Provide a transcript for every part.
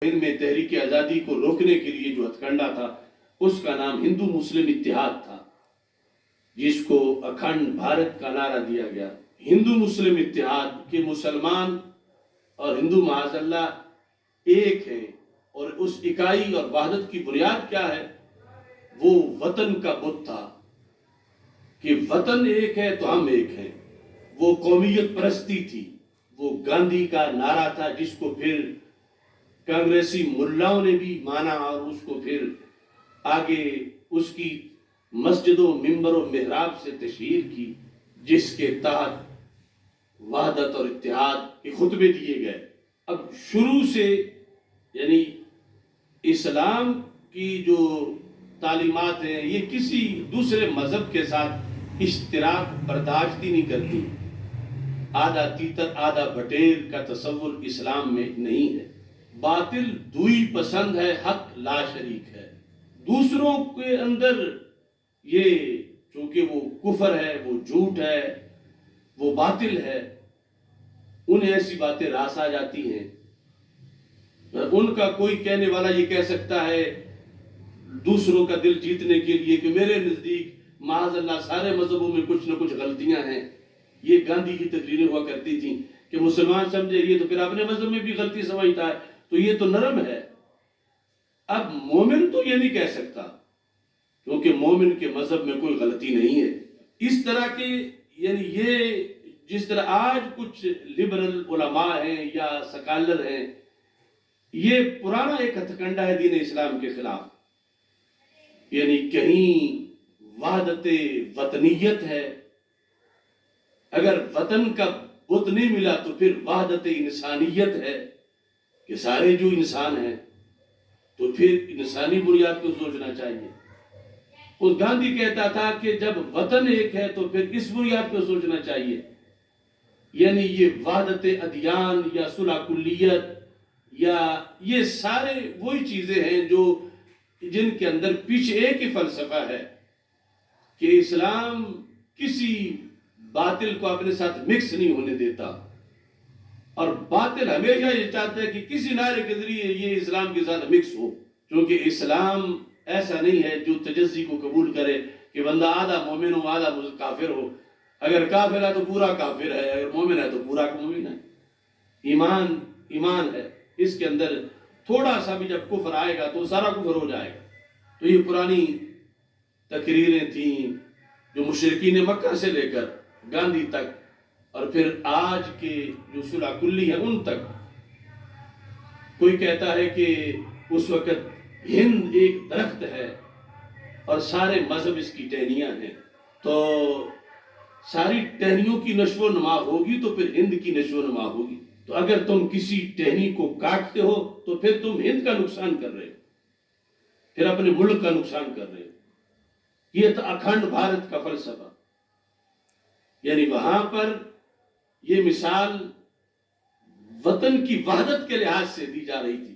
ہند میں تحریک آزادی کو روکنے کے لیے جو ہتھ کنڈا تھا اس کا نام ہندو مسلم اتحاد تھا، جس کو اکھنڈ بھارت کا نعرہ دیا گیا۔ ہندو مسلم اتحاد کے مسلمان اور ہندو معاذ اللہ ایک ہیں، اور اس اکائی اور وحدت کی بنیاد کیا ہے؟ وہ وطن کا بت تھا کہ وطن ایک ہے تو ہم ایک ہیں۔ وہ قومیت پرستی تھی، وہ گاندھی کا نعرہ تھا جس کو پھر کانگریسی ملاؤں نے بھی مانا اور اس کو پھر آگے اس کی مسجد و منبر و محراب سے تشہیر کی، جس کے تحت وحدت اور اتحاد کے خطبے دیے گئے۔ اب شروع سے یعنی اسلام کی جو تعلیمات ہیں یہ کسی دوسرے مذہب کے ساتھ اشتراک برداشت ہی نہیں کرتی۔ آدھا تیتر آدھا بٹیر کا تصور اسلام میں نہیں ہے۔ باطل دوئی پسند ہے، حق لا شریک ہے۔ دوسروں کے اندر یہ چونکہ وہ کفر ہے، وہ جھوٹ ہے، وہ باطل ہے، انہیں ایسی باتیں راس آ جاتی ہیں۔ ان کا کوئی کہنے والا یہ کہہ سکتا ہے دوسروں کا دل جیتنے کے لیے کہ میرے نزدیک معاذ اللہ سارے مذہبوں میں کچھ نہ کچھ غلطیاں ہیں۔ یہ گاندھی کی تقریریں ہوا کرتی تھیں کہ مسلمان سمجھے یہ تو پھر اپنے مذہب میں بھی غلطی سمجھتا ہے، تو یہ تو نرم ہے۔ اب مومن تو یہ نہیں کہہ سکتا کیونکہ مومن کے مذہب میں کوئی غلطی نہیں ہے۔ اس طرح کے یعنی یہ جس طرح آج کچھ لبرل علماء ہیں یا سکالر ہیں، یہ پرانا ایک ہتھ کنڈا ہے دین اسلام کے خلاف۔ یعنی کہیں وحدت وطنیت ہے، اگر وطن کا بت نہیں ملا تو پھر وحدت انسانیت ہے کہ سارے جو انسان ہیں، تو پھر انسانی بنیاد کو سوچنا چاہیے۔ اس گاندھی کہتا تھا کہ جب وطن ایک ہے تو پھر اس بنیاد کو سوچنا چاہیے۔ یعنی یہ وحدت ادیان یا صلح کلیت یا یہ سارے وہی چیزیں ہیں جو جن کے اندر پیچھے ایک ہی فلسفہ ہے کہ اسلام کسی باطل کو اپنے ساتھ مکس نہیں ہونے دیتا، اور باطل ہمیشہ یہ چاہتا ہے کہ کسی نعرے کے ذریعے یہ اسلام کے ساتھ مکس ہو، کیونکہ اسلام ایسا نہیں ہے جو تجزی کو قبول کرے کہ بندہ آدھا مومن ہو آدھا کافر ہو۔ اگر کافر ہے تو پورا کافر ہے، اگر مومن ہے تو پورا مومن ہے۔ ایمان ہے، اس کے اندر تھوڑا سا بھی جب کفر آئے گا تو سارا کفر ہو جائے گا۔ تو یہ پرانی تقریریں تھیں جو مشرکین مکہ سے لے کر گاندھی تک اور پھر آج کے جو صلح کلی ہے ان تک۔ کوئی کہتا ہے کہ اس وقت ہند ایک درخت ہے اور سارے مذہب اس کی ٹہنیاں ہیں، تو ساری ٹہنیوں کی نشو و نما ہوگی تو پھر ہند کی نشو و نما ہوگی۔ تو اگر تم کسی ٹہنی کو کاٹتے ہو تو پھر تم ہند کا نقصان کر رہے ہو، پھر اپنے ملک کا نقصان کر رہے ہو۔ یہ تھا اکھنڈ بھارت کا فلسفہ۔ یعنی وہاں پر یہ مثال وطن کی وحدت کے لحاظ سے دی جا رہی تھی،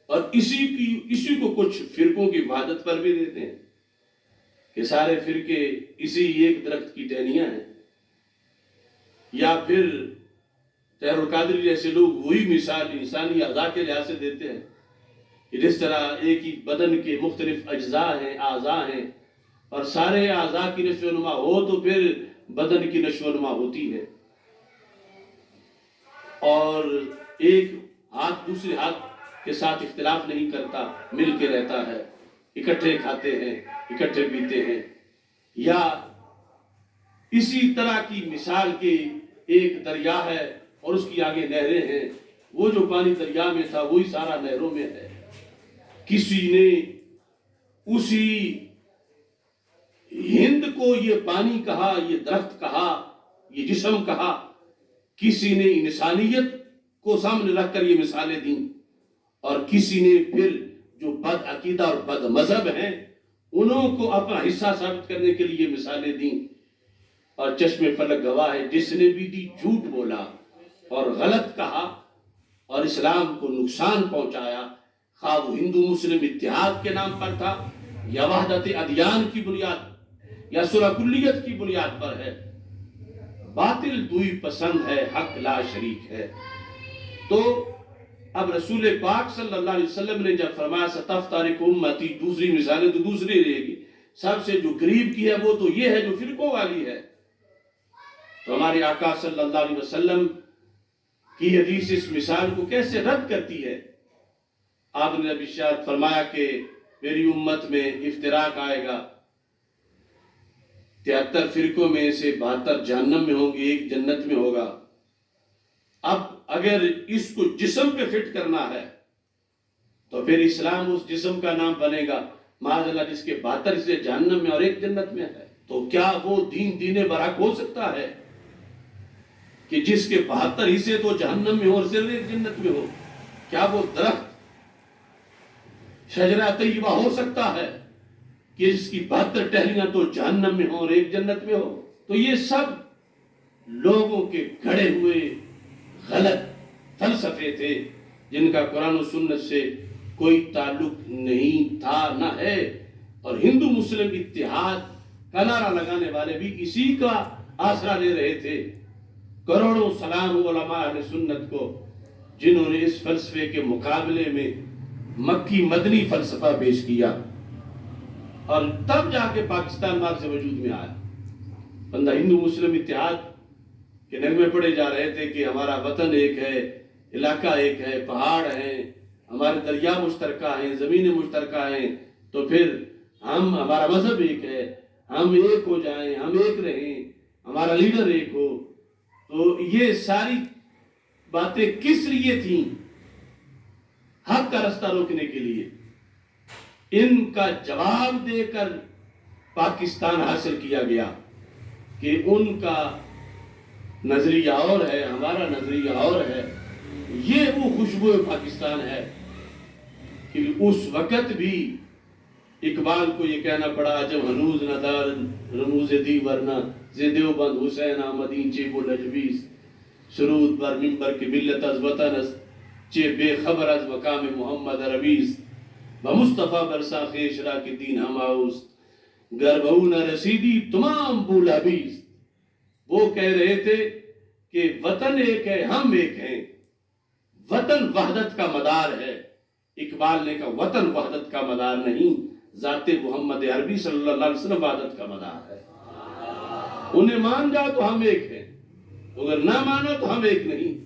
اور اسی کو کچھ فرقوں کی وحدت پر بھی دیتے ہیں کہ سارے فرقے اسی ایک درخت کی ٹہنیاں ہیں، یا پھر طاہر القادری جیسے لوگ وہی مثال انسانی اعضاء کے لحاظ سے دیتے ہیں کہ جس طرح ایک ہی بدن کے مختلف اجزاء ہیں، اعضاء ہیں، اور سارے اعضاء کی نشو و نما ہو تو پھر بدن کی نشو و نما ہوتی ہے، اور ایک ہاتھ دوسرے ہاتھ کے ساتھ اختلاف نہیں کرتا، مل کے رہتا ہے، اکٹھے کھاتے ہیں، اکٹھے پیتے ہیں۔ یا اسی طرح کی مثال کے ایک دریا ہے اور اس کی آگے نہریں ہیں، وہ جو پانی دریا میں تھا وہی سارا نہروں میں ہے۔ کسی نے اسی ہند کو یہ پانی کہا، یہ درخت کہا، یہ جسم کہا، کسی نے انسانیت کو سامنے رکھ کر یہ مثالیں دیں، اور کسی نے پھر جو بد عقیدہ اور بد مذہب ہیں انہوں کو اپنا حصہ ثابت کرنے کے لیے مثالیں دیں۔ اور چشم فلک گواہ ہے، جس نے بھی دی جھوٹ بولا اور غلط کہا اور اسلام کو نقصان پہنچایا، خواہ وہ ہندو مسلم اتحاد کے نام پر تھا یا وحدت ادیان کی بنیاد یا صلح کلیت کی بنیاد پر ہے۔ باطل دوئی پسند ہے، حق لا شریک ہے۔ تو اب رسول پاک صلی اللہ علیہ وسلم نے جب فرمایا ستفترق امتی، دوسری مثالیں تو دوسری رہے گی، سب سے جو قریب کی ہے وہ تو یہ ہے جو فرقوں والی ہے. تو ہمارے آقا صلی اللہ علیہ وسلم کی حدیث اس مثال کو کیسے رد کرتی ہے؟ آپ نے اب ارشاد فرمایا کہ میری امت میں افتراق آئے گا، 73 فرقوں میں سے 72 جہنم میں ہوں گے، ایک جنت میں ہوگا. اب اگر اس کو جسم پہ فٹ کرنا ہے تو پھر اسلام اس جسم کا نام بنے گا، معاذ اللہ، جس کے 72 حصے جہنم میں اور ایک جنت میں ہے. تو کیا وہ دین برحق ہو سکتا ہے کہ جس کے 72 حصے تو جہنم میں ہو اور صرف ایک جنت میں ہو؟ کیا وہ درخت شجرہ طیبہ ہو سکتا ہے کہ جس کی 72 ٹہنیاں تو جہنم میں ہو اور ایک جنت میں ہو؟ تو یہ سب لوگوں کے گھڑے ہوئے غلط فلسفے تھے جن کا قرآن و سنت سے کوئی تعلق نہیں تھا، نہ ہے. اور ہندو مسلم اتحاد کا نعرہ لگانے والے بھی اسی کا آسرا لے رہے تھے. کروڑوں سلام علماء اہل سنت کو جنہوں نے اس فلسفے کے مقابلے میں مکی مدنی فلسفہ پیش کیا، اور تب جا کے پاکستان بعد سے وجود میں آیا. بندہ ہندو مسلم اتحاد کے نغمے پڑے جا رہے تھے کہ ہمارا وطن ایک ہے، علاقہ ایک ہے، پہاڑ ہیں، ہمارے دریا مشترکہ ہیں، زمینیں مشترکہ ہیں، تو پھر ہمارا مذہب ایک ہے، ہم ایک ہو جائیں، ہم ایک رہیں، ہمارا لیڈر ایک ہو. تو یہ ساری باتیں کس لیے تھیں؟ حق کا رستہ روکنے کے لیے. ان کا جواب دے کر پاکستان حاصل کیا گیا کہ ان کا نظریہ اور ہے، ہمارا نظریہ اور ہے. یہ وہ خوشبو پاکستان ہے کہ اس وقت بھی اقبال کو یہ کہنا پڑا جب ہنوز نہ دار رموز دی ورنہ دیوبند حسین آمدین چے بو لجویز سرود بر منبر کی ملت از وطن است چے بے خبر از مقام محمد عربیز بمصطفیٰ برسا خیش را کی دین ہماؤست گربہو نہ رسیدی تمام بولابیز. وہ کہہ رہے تھے کہ وطن ایک ہے، ہم ایک ہیں، وطن وحدت کا مدار ہے. اقبال نے کہا وطن وحدت کا مدار نہیں، ذات محمد عربی صلی اللہ علیہ وسلم وحدت کا مدار ہے. انہیں مان جاؤ تو ہم ایک ہیں، اگر نہ مانو تو ہم ایک نہیں.